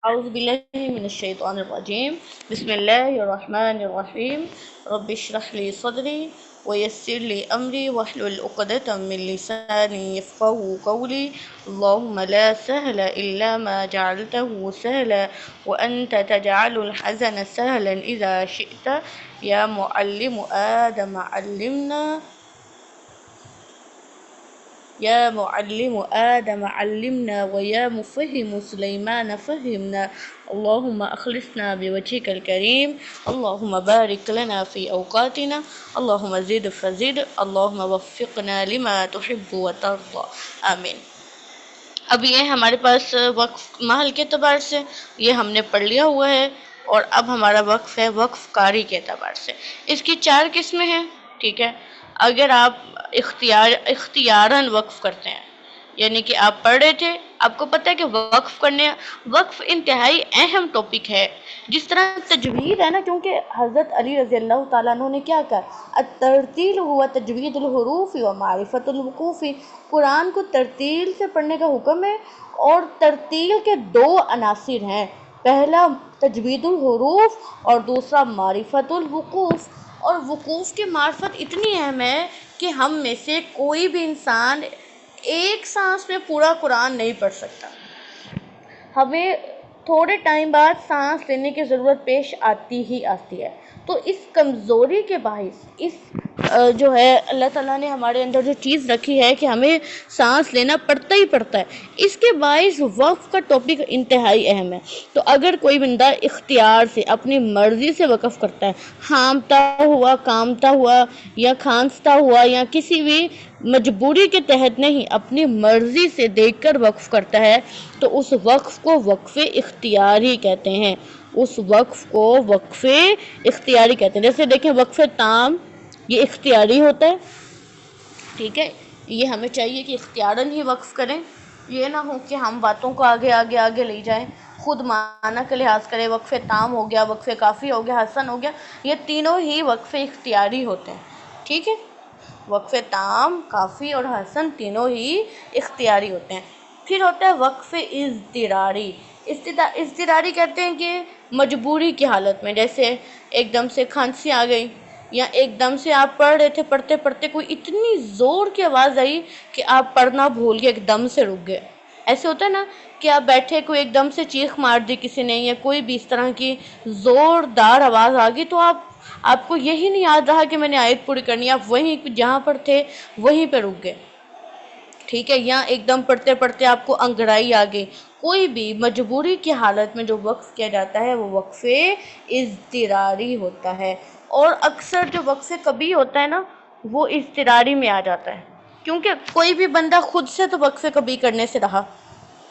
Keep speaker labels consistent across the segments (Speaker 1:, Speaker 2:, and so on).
Speaker 1: أعوذ بالله من الشيطان الرجيم بسم الله الرحمن الرحيم رب اشرح لي صدري ويسر لي أمري واحلل عقدة من لساني يفقهوا قولي اللهم لا سهل إلا ما جعلته سهلا وأنت تجعل الحزن سهلا إذا شئت يا معلم آدم علمنا يا معلم آدم علمنا ويا مفهم سليمان فهمنا اللهم أخلصنا بوجهك الكريم اللهم بارك لنا في أوقاتنا اللهم زد فزد اللهم وفقنا لما تحب وترضى آمین۔ اب یہ ہمارے پاس وقف محل کے اعتبار سے یہ ہم نے پڑھ لیا ہوا ہے، اور اب ہمارا وقف ہے وقف کاری کے اعتبار سے۔ اس کی 4 قسمیں ہیں، ٹھیک ہے۔ اگر آپ اختیاراً وقف کرتے ہیں، یعنی کہ آپ پڑھ رہے تھے، آپ کو پتہ ہے کہ وقف انتہائی اہم ٹاپک ہے۔ جس طرح تجوید ہے نا، کیونکہ حضرت علی رضی اللہ تعالیٰ عنہ نے کیا کہا، الترتیل ہوا تجوید الحروف و معرفت الوقوف۔ قرآن کو ترتیل سے پڑھنے کا حکم ہے، اور ترتیل کے 2 عناصر ہیں، پہلا تجوید الحروف اور دوسرا معرفت الوقوف۔ اور وقوف کی معرفت اتنی اہم ہے کہ ہم میں سے کوئی بھی انسان ایک سانس میں پورا قرآن نہیں پڑھ سکتا۔ ہمیں تھوڑے ٹائم بعد سانس لینے کی ضرورت پیش آتی ہی آتی ہے۔ تو اس کمزوری کے باعث جو ہے اللہ تعالیٰ نے ہمارے اندر جو چیز رکھی ہے کہ ہمیں سانس لینا پڑتا ہی پڑتا ہے، اس کے باعث وقف کا ٹاپک انتہائی اہم ہے۔ تو اگر کوئی بندہ اختیار سے اپنی مرضی سے وقف کرتا ہے، ہامتا ہوا، کامتا ہوا یا کھانستا ہوا یا کسی بھی مجبوری کے تحت نہیں، اپنی مرضی سے دیکھ کر وقف کرتا ہے، تو اس وقف کو وقف اختیاری کہتے ہیں۔ اس وقف کو وقف اختیاری کہتے ہیں۔ جیسے دیکھیں وقف تام، یہ اختیاری ہوتا ہے، ٹھیک ہے۔ یہ ہمیں چاہیے کہ اختیاراً ہی وقف کریں، یہ نہ ہو کہ ہم باتوں کو آگے آگے آگے لے جائیں، خود معنی کا لحاظ کریں۔ وقف تام ہو گیا، وقف کافی ہو گیا، حسن ہو گیا، یہ تینوں ہی وقف اختیاری ہوتے ہیں، ٹھیک ہے۔ وقف تام، کافی اور حسن تینوں ہی اختیاری ہوتے ہیں۔ پھر ہوتا ہے وقف اضطراری۔ اضطراری کہتے ہیں کہ مجبوری کی حالت میں، جیسے ایک دم سے کھانسی آ گئی، یا ایک دم سے آپ پڑھ رہے تھے، پڑھتے پڑھتے کوئی اتنی زور کی آواز آئی کہ آپ پڑھنا بھول گئے، ایک دم سے رک گئے۔ ایسے ہوتا ہے نا کہ آپ بیٹھے، کوئی ایک دم سے چیخ مار دی کسی نے، یا کوئی بھی اس طرح کی زوردار آواز آ گئی، تو آپ کو یہی نہیں یاد رہا کہ میں نے آیت پوری کرنی ہے، آپ وہیں جہاں پر تھے وہیں پہ رک گئے، ٹھیک ہے۔ یا ایک دم پڑھتے پڑھتے آپ کو انگڑائی آ گئی۔ کوئی بھی مجبوری کی حالت میں جو وقف کیا جاتا ہے وہ وقف اضطراری ہوتا ہے۔ اور اکثر جو وقف کبھی ہوتا ہے نا، وہ اضطراری میں آ جاتا ہے، کیونکہ کوئی بھی بندہ خود سے تو وقف کبھی کرنے سے رہا۔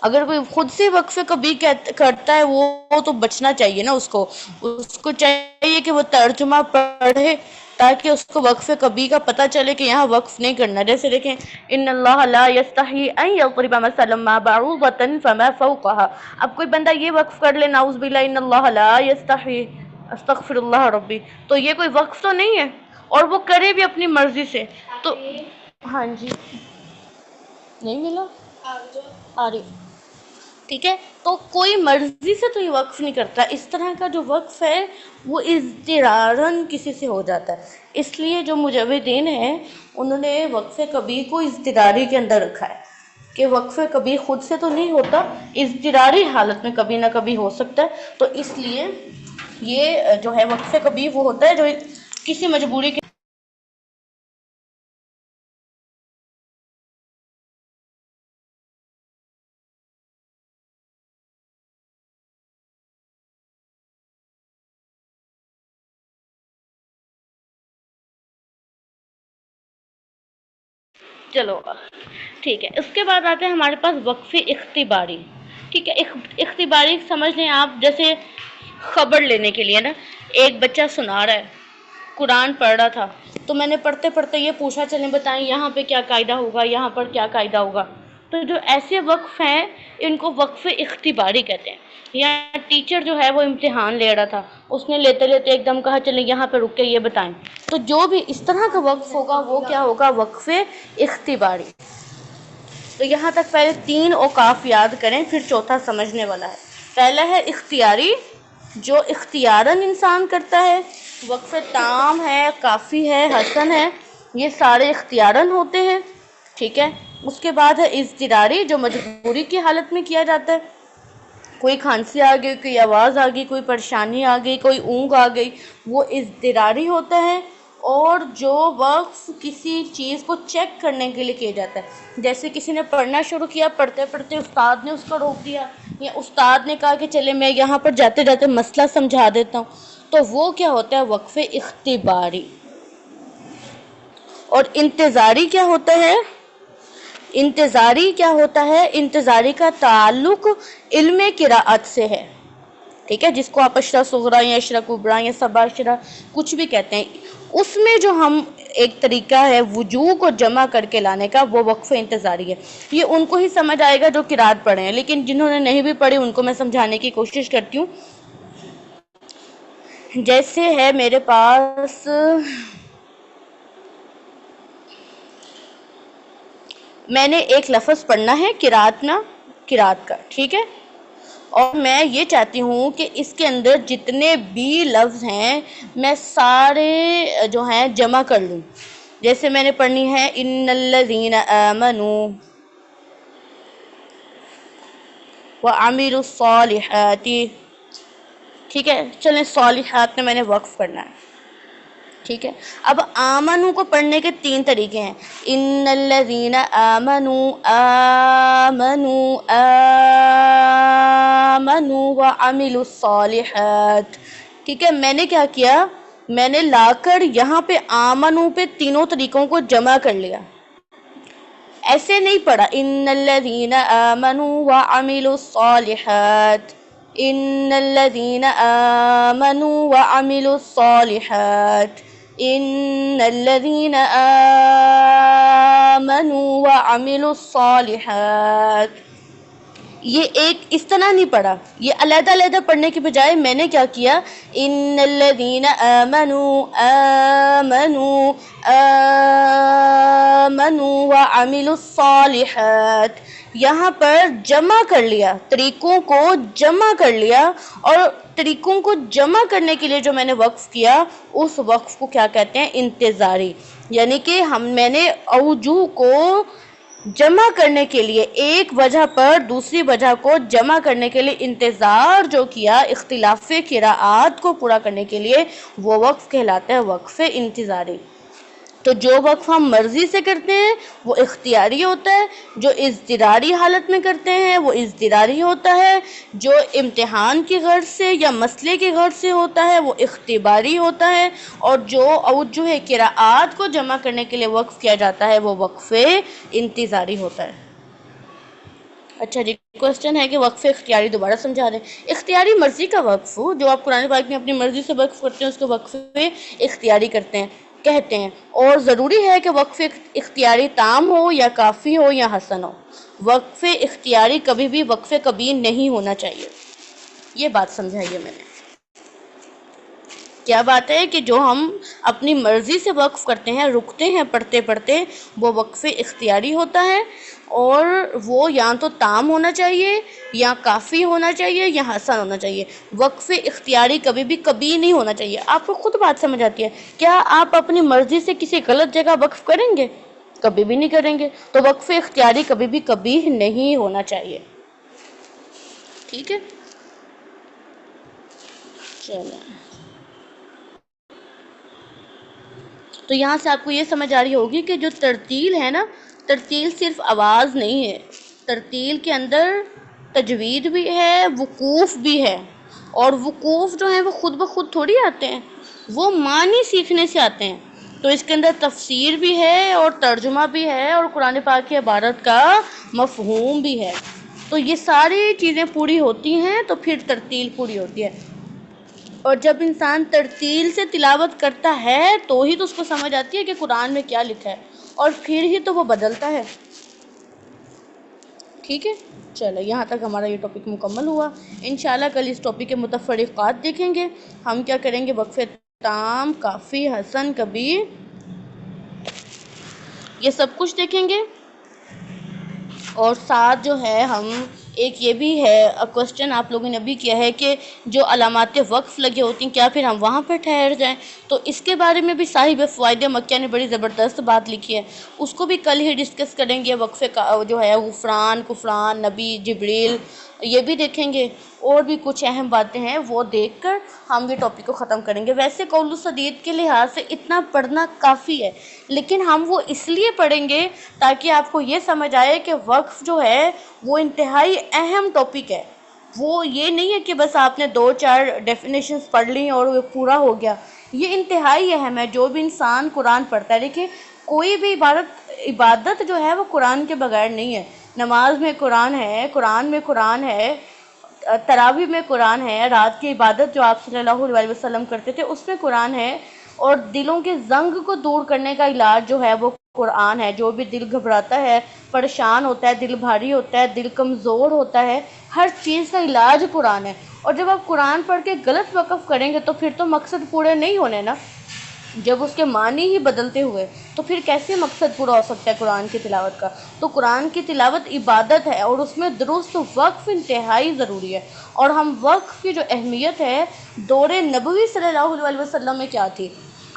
Speaker 1: اگر کوئی خود سے وقف کبھی کرتا ہے، وہ تو بچنا چاہیے نا، اس کو چاہیے کہ وہ ترجمہ پڑھے، تاکہ اس کو وقف کبھی کا پتہ چلے کہ یہاں وقف نہیں کرنا۔ جیسے دیکھیں ان اللہ لا یستحی ان یضرب مثلا ما بعوضۃ فما فوقها۔ اب کوئی بندہ یہ وقف کر لے، نعوذ باللہ، ان اللہ لا یستحی استغفر اللہ ربی، تو یہ کوئی وقف تو نہیں ہے، اور وہ کرے بھی اپنی مرضی سے۔ تو ہاں جی، نہیں ملا عارف، ٹھیک ہے۔ تو کوئی مرضی سے تو یہ وقف نہیں کرتا۔ اس طرح کا جو وقف ہے وہ اضطراراً کسی سے ہو جاتا ہے۔ اس لیے جو مجودین ہیں انہوں نے وقف کبھی کو اضطراری کے اندر رکھا ہے، کہ وقف کبھی خود سے تو نہیں ہوتا، اضطراری حالت میں کبھی نہ کبھی ہو سکتا ہے۔ تو اس لیے یہ جو ہے وقف کبھی وہ ہوتا ہے جو کسی مجبوری کے چلو ٹھیک ہے۔ اس کے بعد آتے ہیں ہمارے پاس وقف اختباری، ٹھیک ہے۔ اختباری سمجھ لیں آپ، جیسے خبر لینے کے لیے نا، ایک بچہ سنا رہا ہے، قرآن پڑھ رہا تھا، تو میں نے پڑھتے پڑھتے یہ پوچھا، چلیں بتائیں یہاں پہ کیا قاعدہ ہوگا، یہاں پر کیا قاعدہ ہوگا۔ تو جو ایسے وقف ہیں ان کو وقف اختباری کہتے ہیں۔ یا ٹیچر جو ہے وہ امتحان لے رہا تھا، اس نے لیتے لیتے ایک دم کہا چلیں یہاں پہ رک کے یہ بتائیں، تو جو بھی اس طرح کا وقف ہوگا وہ کیا ہوگا، وقف اختباری۔ تو یہاں تک پہلے 3 اوقاف یاد کریں، پھر چوتھا سمجھنے والا ہے۔ پہلا ہے اختیاری، جو اختیاراً انسان کرتا ہے، وقف تام ہے، کافی ہے، حسن ہے، یہ سارے اختیاراً ہوتے ہیں، ٹھیک ہے۔ اس کے بعد ہے اضطراری، جو مجبوری کی حالت میں کیا جاتا ہے، کوئی کھانسی آ گئی، کوئی آواز آ گئی، کوئی پریشانی آ گئی، کوئی اونگ آ گئی، وہ اضطراری ہوتا ہے۔ اور جو وقف کسی چیز کو چیک کرنے کے لیے کیا جاتا ہے، جیسے کسی نے پڑھنا شروع کیا، پڑھتے پڑھتے استاد نے اس کو روک دیا، یا استاد نے کہا کہ چلے میں یہاں پر جاتے جاتے مسئلہ سمجھا دیتا ہوں، تو وہ کیا ہوتا ہے، وقف اختباری۔ اور انتظاری کیا ہوتا ہے؟ انتظاری کیا ہوتا ہے؟ انتظاری کا تعلق علم قراءت سے ہے، ٹھیک ہے، جس کو آپ اشرا صغری یا اشرا کبریٰ یا سبع اشرا کچھ بھی کہتے ہیں، اس میں جو ہم ایک طریقہ ہے وجوہ کو جمع کر کے لانے کا، وہ وقف انتظاری ہے۔ یہ ان کو ہی سمجھ آئے گا جو قراءت پڑھے ہیں، لیکن جنہوں نے نہیں بھی پڑھی ان کو میں سمجھانے کی کوشش کرتی ہوں۔ جیسے ہے میرے پاس، میں نے ایک لفظ پڑھنا ہے قراءت کا، ٹھیک ہے، اور میں یہ چاہتی ہوں کہ اس کے اندر جتنے بھی لفظ ہیں میں سارے جو ہیں جمع کر لوں۔ جیسے میں نے پڑھنی ہے ان الذین آمنوا وعملوا الصالحات، ٹھیک ہے، چلیں صالحات میں نے وقف کرنا ہے، ٹھیک ہے۔ اب آمنو کو پڑھنے کے 3 طریقے ہیں، ان الذین آمنوا وعملوا الصالحات، ٹھیک ہے۔ میں نے کیا کیا، میں نے لا کر یہاں پہ آمنو پہ تینوں طریقوں کو جمع کر لیا، ایسے نہیں پڑھا ان الذین آمنوا وعملوا الصالحات، ان الذین آمنوا وعملوا الصالحات، ان الذین آمنوا وعملوا الصالحات۔ یہ ایک اس طرح نہیں پڑھا، یہ علیحدہ علیحدہ پڑھنے کی بجائے میں نے کیا کیا، ان الذین آمنوا وعملوا الصالحات، یہاں پر جمع کر لیا، طریقوں کو جمع کر لیا، اور طریقوں کو جمع کرنے کے لیے جو میں نے وقف کیا، اس وقف کو کیا کہتے ہیں، انتظاری، یعنی کہ میں نے اوجو کو جمع کرنے کے لیے ایک وجہ پر دوسری وجہ کو جمع کرنے کے لیے انتظار جو کیا، اختلاف قراءات کو پورا کرنے کے لیے، وہ وقف کہلاتا ہے وقف انتظاری۔ تو جو وقف ہم مرضی سے کرتے ہیں وہ اختیاری ہوتا ہے، جو اضطراری حالت میں کرتے ہیں وہ اضطراری ہوتا ہے، جو امتحان کی غرض سے یا مسئلے کی غرض سے ہوتا ہے وہ اختباری ہوتا ہے، اور جو اوجہ قراءات کو جمع کرنے کے لیے وقف کیا جاتا ہے وہ وقف انتظاری ہوتا ہے۔ اچھا جی، کوشچن ہے کہ وقف اختیاری دوبارہ سمجھا دیں۔ اختیاری مرضی کا وقف ہو، جو آپ قرآن پاک میں اپنی مرضی سے وقف کرتے ہیں اس کو وقف اختیاری کہتے ہیں، اور ضروری ہے کہ وقف اختیاری تام ہو یا کافی ہو یا حسن ہو۔ وقف اختیاری کبھی بھی وقف کبھی نہیں ہونا چاہیے، یہ بات سمجھائیے میں نے۔ کیا بات ہے کہ جو ہم اپنی مرضی سے وقف کرتے ہیں، رکتے ہیں پڑھتے پڑھتے، وہ وقف اختیاری ہوتا ہے، اور وہ یا تو تام ہونا چاہیے یا کافی ہونا چاہیے یا حسن ہونا چاہیے۔ وقف اختیاری کبھی بھی کبھی نہیں ہونا چاہیے۔ آپ کو خود بات سمجھ آتی ہے، کیا آپ اپنی مرضی سے کسی غلط جگہ وقف کریں گے؟ کبھی بھی نہیں کریں گے۔ تو وقف اختیاری کبھی بھی کبھی نہیں ہونا چاہیے، ٹھیک ہے، چلیں۔ تو یہاں سے آپ کو یہ سمجھ آ رہی ہوگی کہ جو ترتیل ہے نا، ترتیل صرف آواز نہیں ہے، ترتیل کے اندر تجوید بھی ہے، وقوف بھی ہے، اور وقوف جو ہیں وہ خود بخود تھوڑی آتے ہیں، وہ معنی سیکھنے سے آتے ہیں۔ تو اس کے اندر تفسیر بھی ہے اور ترجمہ بھی ہے اور قرآن پاک کی عبارت کا مفہوم بھی ہے، تو یہ ساری چیزیں پوری ہوتی ہیں تو پھر ترتیل پوری ہوتی ہے۔ اور جب انسان ترتیل سے تلاوت کرتا ہے تو ہی تو اس کو سمجھ آتی ہے کہ قرآن میں کیا لکھا ہے، اور پھر ہی تو وہ بدلتا ہے، ٹھیک ہے۔ چلو یہاں تک ہمارا یہ ٹاپک مکمل ہوا، انشاءاللہ کل اس ٹاپک کے متفرقات دیکھیں گے۔ ہم کیا کریں گے، وقف تام، کافی، حسن، کبیر، یہ سب کچھ دیکھیں گے، اور ساتھ جو ہے ہم ایک یہ بھی ہے کوشچن آپ لوگوں نے ابھی کیا ہے کہ جو علامات وقف لگے ہوتی ہیں کیا پھر ہم وہاں پہ ٹھہر جائیں؟ تو اس کے بارے میں بھی صاحب فوائد مکیہ نے بڑی زبردست بات لکھی ہے، اس کو بھی کل ہی ڈسکس کریں گے۔ وقفے کا جو ہے غفران، کفران، نبی، جبریل، یہ بھی دیکھیں گے، اور بھی کچھ اہم باتیں ہیں وہ دیکھ کر ہم یہ ٹاپک کو ختم کریں گے۔ ویسے قول و سدید کے لحاظ سے اتنا پڑھنا کافی ہے، لیکن ہم وہ اس لیے پڑھیں گے تاکہ آپ کو یہ سمجھ آئے کہ وقف جو ہے وہ انتہائی اہم ٹاپک ہے۔ وہ یہ نہیں ہے کہ بس آپ نے 2-4 ڈیفینیشنز پڑھ لی اور وہ پورا ہو گیا، یہ انتہائی اہم ہے۔ جو بھی انسان قرآن پڑھتا ہے، دیکھیں کوئی بھی عبادت جو ہے وہ قرآن کے بغیر نہیں ہے۔ نماز میں قرآن ہے، قرآن میں قرآن ہے، تراویح میں قرآن ہے، رات کی عبادت جو آپ صلی اللہ علیہ وسلم کرتے تھے اس میں قرآن ہے، اور دلوں کے زنگ کو دور کرنے کا علاج جو ہے وہ قرآن ہے۔ جو بھی دل گھبراتا ہے، پریشان ہوتا ہے، دل بھاری ہوتا ہے، دل کمزور ہوتا ہے، ہر چیز کا علاج قرآن ہے۔ اور جب آپ قرآن پڑھ کے غلط وقف کریں گے تو پھر تو مقصد پورے نہیں ہونے نا، جب اس کے معنی ہی بدلتے ہوئے تو پھر کیسے مقصد پورا ہو سکتا ہے قرآن کی تلاوت کا؟ تو قرآن کی تلاوت عبادت ہے، اور اس میں درست وقف انتہائی ضروری ہے۔ اور ہم وقف کی جو اہمیت ہے دور نبوی صلی اللہ علیہ وسلم میں کیا تھی،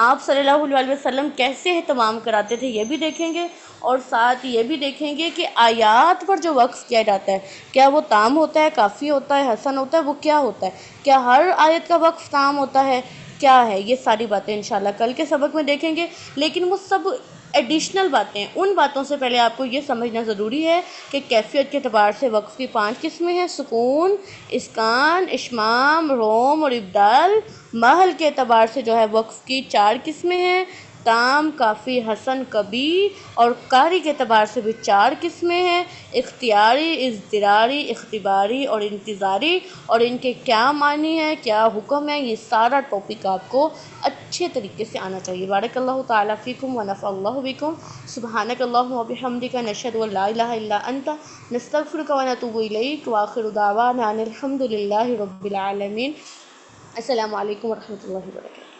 Speaker 1: آپ صلی اللہ علیہ وسلم کیسے اہتمام کراتے تھے، یہ بھی دیکھیں گے۔ اور ساتھ یہ بھی دیکھیں گے کہ آیات پر جو وقف کیا جاتا ہے کیا وہ تام ہوتا ہے، کافی ہوتا ہے، حسن ہوتا ہے، وہ کیا ہوتا ہے؟ کیا ہر آیت کا وقف تام ہوتا ہے؟ کیا ہے؟ یہ ساری باتیں انشاءاللہ کل کے سبق میں دیکھیں گے، لیکن وہ سب ایڈیشنل باتیں ہیں۔ ان باتوں سے پہلے آپ کو یہ سمجھنا ضروری ہے کہ کیفیت کے اعتبار سے وقف کی 5 قسمیں ہیں: سکون، اسکان، اشمام، روم اور ابدال۔ محل کے اعتبار سے جو ہے وقف کی 4 قسمیں ہیں: تام، کافی، حسن، کبھی۔ اور قاری کے اعتبار سے بھی 4 قسمیں ہیں: اختیاری، اضطراری، اختباری اور انتظاری۔ اور ان کے کیا معنی ہیں، کیا حکم ہے، یہ سارا ٹاپک آپ کو اچھے طریقے سے آنا چاہیے۔ بارک اللہ تعالیٰ فیکم ونفع اللہ بکم۔ سبحانک اللہم وبحمدک، نشہد ان لا الہ الا انت، نستغفرک ونتوب الیک، وآخر دعوانا ان الحمد للہ رب العالمین۔ السلام علیکم ورحمۃ اللہ وبرکاتہ۔